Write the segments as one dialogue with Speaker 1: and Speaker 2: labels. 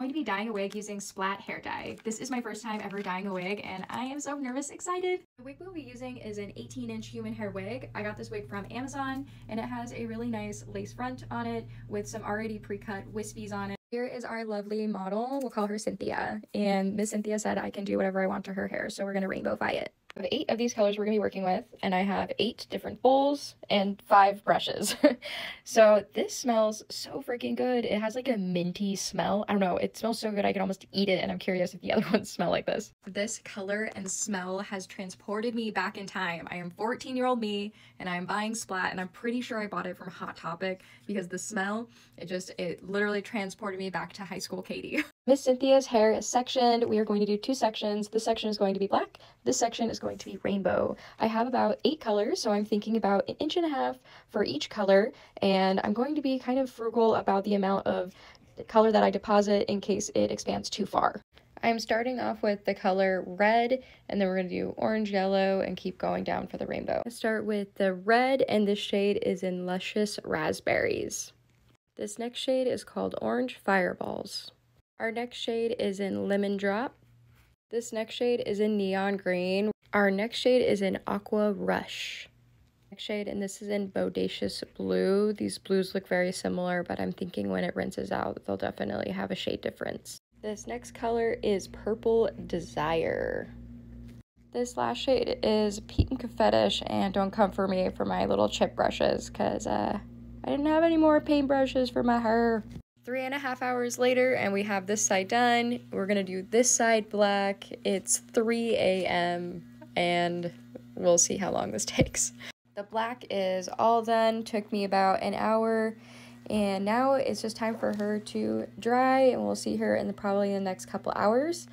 Speaker 1: I'm going to be dyeing a wig using Splat hair dye. This is my first time ever dyeing a wig and I am so nervous excited. The wig we'll be using is an 18-inch human hair wig. I got this wig from Amazon and it has a really nice lace front on it with some already pre-cut wispies on it. Here is our lovely model. We'll call her Cynthia. And Miss Cynthia said I can do whatever I want to her hair, so we're going to rainbow-fy it. I have 8 of these colors we're going to be working with, and I have 8 different bowls and 5 brushes. So this smells so freaking good. It has like a minty smell. I don't know, it smells so good I can almost eat it, and I'm curious if the other ones smell like this. This color and smell has transported me back in time. I am 14-year-old me, and I'm buying Splat, and I'm pretty sure I bought it from Hot Topic because the smell, it literally transported me back to high school Katie. Miss Cynthia's hair is sectioned. We are going to do 2 sections. This section is going to be black. This section is going to be rainbow. I have about 8 colors, so I'm thinking about 1.5 inches for each color, and I'm going to be kind of frugal about the amount of color that I deposit in case it expands too far. I'm starting off with the color red, and then we're going to do orange, yellow, and keep going down for the rainbow. Let's start with the red, and this shade is in Luscious Raspberries. This next shade is called Orange Fireballs. Our next shade is in Lemon Drop. This next shade is in Neon Green. Our next shade is in Aqua Rush. Next shade, and this is in Bodacious Blue. These blues look very similar, but I'm thinking when it rinses out, they'll definitely have a shade difference. This next color is Purple Desire. This last shade is Pink Fetish, and don't come for me for my little chip brushes, because I didn't have any more paintbrushes for my hair. 3.5 hours later, and we have this side done. We're gonna do this side black. It's 3 a.m. and we'll see how long this takes. The black is all done, took me about an hour, and now it's just time for her to dry, and we'll see her in probably the next couple hours.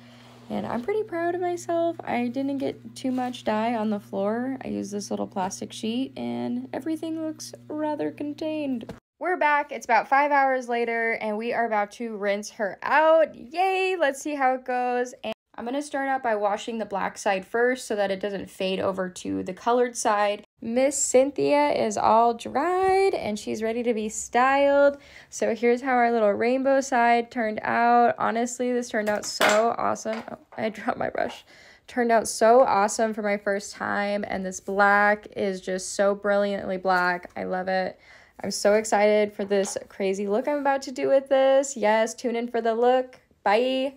Speaker 1: And I'm pretty proud of myself. I didn't get too much dye on the floor. I used this little plastic sheet and everything looks rather contained. We're back. It's about 5 hours later, and we are about to rinse her out. Yay! Let's see how it goes. And I'm going to start out by washing the black side first so that it doesn't fade over to the colored side. Miss Cynthia is all dried, and she's ready to be styled. So here's how our little rainbow side turned out. Honestly, this turned out so awesome. Oh, I dropped my brush. Turned out so awesome for my first time, and this black is just so brilliantly black. I love it. I'm so excited for this crazy look I'm about to do with this. Yes, tune in for the look. Bye.